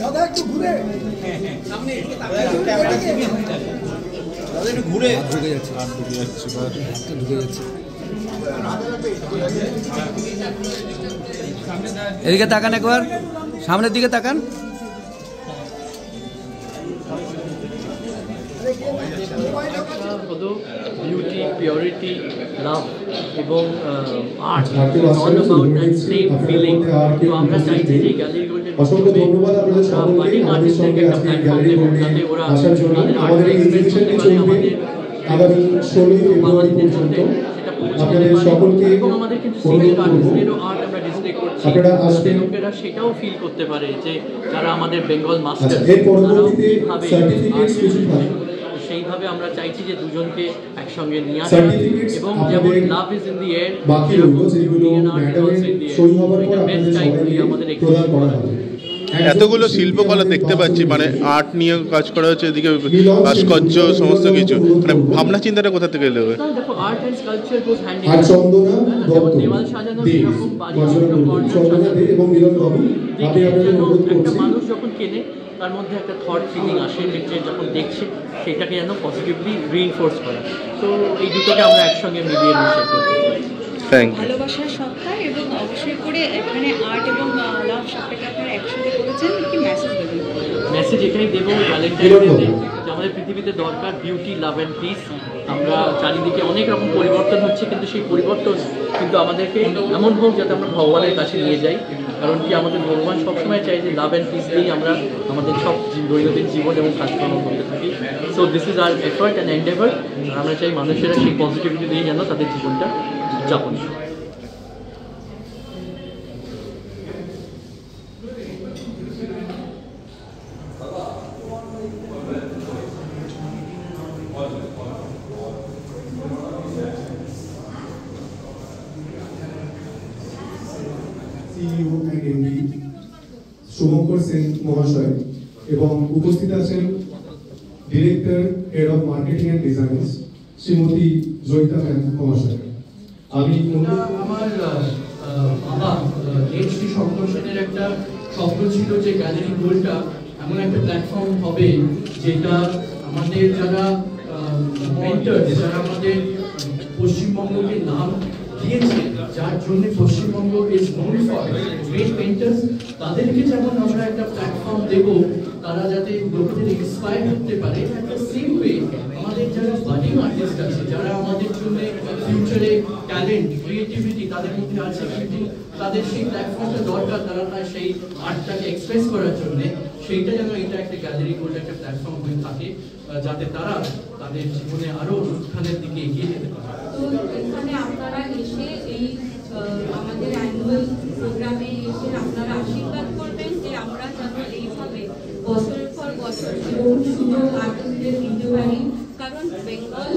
দাদা একটু ঘুরে সামনে দাদা একটু ঘুরে ঢুকে যাচ্ছে ঢুকে যাচ্ছে এদিকে তাকান একবার সামনের দিকে তাকান হলো বিউটি পিওরিটি লাভ এবং art all about that same feeling তো আমরা চাইছি যে গ্যালারি গোল্ডের অসংখ্য ধন্যবাদ আপনাদের সকলকে আমাদের সঙ্গে আজকে গ্যালারি গোল্ডে আসার জন্য আমাদের এই এক্সিবিশনটি চলবে আগামী 16 ফেব্রুয়ারি পর্যন্ত আপনাদের সকলকে আমাদের কিন্তু সিঙ্গেল আর্টিস্টেরও আর্ট আমরা ডিসপ্লে করছি আপনারা আসবেন লোকেরা সেটাও ফিল করতে পারে যে যারা আমাদের বেঙ্গল মাস্টার এর পরবর্তীতে সার্টিফিকেটস কিছু থাকবে সেইভাবে আমরা চাইছি যে দুজনকে একসঙ্গে নিয়ে আসা এবং যেমন love is in the air বাকি রইল যেগুলো ম্যাডামের সই হওয়ার পর আপনাদের সবাইকে প্রদান করা হবে এতগুলো শিল্পকলা দেখতে পাচ্ছি মানে আর্ট নিয়ে কাজ করা হচ্ছে এদিকে ভাস্কর্য সমস্ত কিছু মানে ভাবনা চিন্তাটা কোথা থেকে এলো দেখো art and culture goes hand in আর চন্দনা দত্ত দেওয়াল সাজানো এরকম বাড়ি চন্দনা দে এবং মিলন বাবু আপনি আপনাদের অনুরোধ একটা করছি মানুষ যখন কেনে তার মধ্যে একটা থট ফিলিং আসে যে যখন দেখছে সেটাকে যেন পজিটিভলি রিইনফোর্স করা তো এই দুটোকে আমরা একসঙ্গে মিলিয়ে মিশে করতে ভালোবাসার সত্তা এবং অবশ্যই করে এখানে আর্ট এবং লাভ সবটাকে আপনারা একসাথে করেছেন কি মেসেজ দেবেন মেসেজ এটাই দেবো ভ্যালেন্টাইন ডেতে যে আমাদের পৃথিবীতে দরকার বিউটি লাভ অ্যান্ড পিস আমরা চারিদিকে অনেক রকম পরিবর্তন হচ্ছে কিন্তু সেই পরিবর্তন কিন্তু আমাদেরকে এমন হোক যাতে আমরা ভগবানের কাছে নিয়ে যাই কারণ কি আমাদের ভগবান সবসময় চাই যে লাভ অ্যান্ড পিস দিয়েই আমরা আমাদের সব দৈনন্দিন জীবন এবং কাজকর্ম করতে থাকি so this is our effort and endeavour আমরা চাই মানুষেরা সেই পজিটিভিটি দিয়ে যেন তাদের জীবনটা যাপন CEO and MD Shubhankar Sen মহাশয় এবং উপস্থিত আছেন director head of marketing and designs Shrimati Joyita ma'am মহাশয় আমি আমার বাবা শ্রী শঙ্কর সেনের একটা স্বপ্ন ছিল যে গ্যালারি গোল্ডটা এমন একটা প্ল্যাটফর্ম হবে যেটা আমাদের যারা পেন্টার্স যারা আমাদের পশ্চিমবঙ্গকে নাম দিয়েছে যার জন্য Paschimbanga is known for great painters তাদেরকে যেমন আমরা একটা প্ল্যাটফর্ম দেব তারা যাতে লোকেদের ইন্সপায়ার করতে পারে সেম ওয়ে আমাদের যারা বাডিং আর্টিস্ট আছে যারা আমাদের জন্য ফিউচারে ট্যালেন্ট ক্রিয়েটিভিটি তাদের মধ্যে আছে কিন্তু তাদের সেই প্ল্যাটফর্মটা দরকার তারা তার সেই আর্টটাকে এক্সপ্রেস করার জন্য সেইটা যেন এটা একটা গ্যালারি গোল্ড একটা প্ল্যাটফর্ম হয়ে থাকে যাতে তারা তাদের জীবনে আরো উত্থানের দিকে এগিয়ে যেতে পারে তো এখানে আপনারা এসে এই আমাদের অ্যানুয়াল প্রোগ্রামে এসে আপনারা আশীর্বাদ করবেন যে আমরা যেন এইভাবে বছরের পর বছর এরকম সুযোগ আর্টিস্টদের দিতে পারি কারণ বেঙ্গল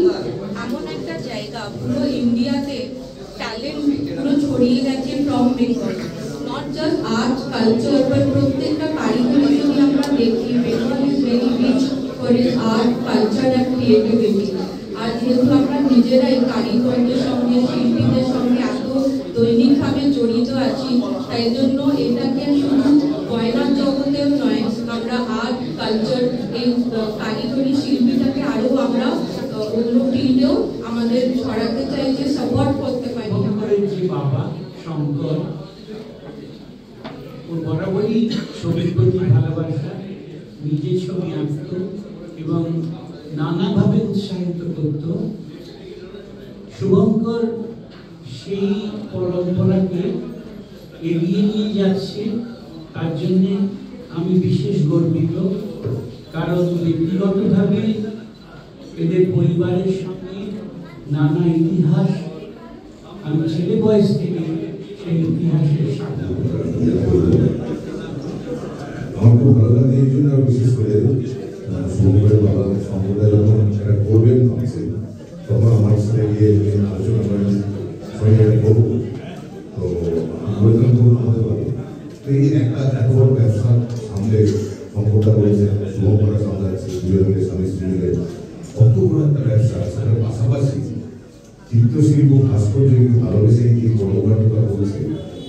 এমন একটা জায়গা পুরো ইন্ডিয়াতে ট্যালেন্ট পুরো ছড়িয়ে গেছে from Bengal not just art culture but প্রত্যেকটা কারিগরি যদি আমরা দেখি Bengal is very rich for is art culture and creativity আর যেহেতু আমরা নিজেরাই কারিগরদের সঙ্গে শিল্পীদের সঙ্গে এত করছি, তাই জন্য এটাকে শুধু গয়নার জগতেও নয়, আমরা আর্ট কালচার এই কারিগরি শিল্পীটাকে আরো আমরা অন্য ফিল্ডেও আমাদের ছড়াতে চাই, যে সাপোর্ট করতে পারি। যে বাবা শঙ্কর, ওর বরাবরই ছবির প্রতি ভালোবাসা, নিজে ছবি আঁকত এবং নানাভাবে উৎসাহিত করত। শুভঙ্কর সেই পরম্পরাকে এগিয়ে নিয়ে যাচ্ছে, তার জন্যে আমি বিশেষ গর্বিত। কারণ ব্যক্তিগতভাবে এদের পরিবারের সঙ্গে নানা ইতিহাস, আমি ছেলে বয়স থেকে সেই ইতিহাসের সাথে। আমার খুব ভালো লাগে এই জন্য, বিশেষ করে শুভঙ্করের বাবা সম্প্রদায় যখন সেটা করবেন ভাবছে, তখন আমার সাথে গিয়ে আলোচনা করেন সবাই এটা করবো, তো আমি বললাম করবো হতে পারবো। তো এই একটা এত বড় ব্যবসার সামনে সম্পদটা রয়েছে, শুভঙ্করা সামলাচ্ছে, দুজন মিলে স্বামী স্ত্রী মিলে কত বড় একটা ব্যবসা, সেটার পাশাপাশি চিত্রশিল্প ভাস্কর্য ভালোবেসে কি কর্মকাণ্ডটা বলছে,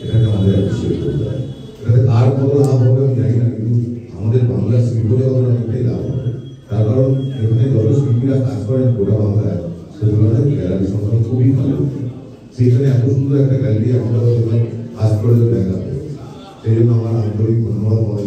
এটাকে আমাদের অ্যাপ্রিসিয়েট করতে হয়। এটাতে কার কত লাভ হবে আমি জানি না, কিন্তু আমাদের বাংলার শিল্প জগৎ অনেকটাই লাভ হবে। তার কারণ এখানে যত শিল্পীরা কাজ করেন গোটা বাংলায়, সেগুলো গ্যালারি সংখ্যা খুবই ভালো। সেখানে এত সুন্দর একটা গ্যালারি আমরা কাজ করে দেখা, সেই জন্য আমার আন্তরিক ধন্যবাদ।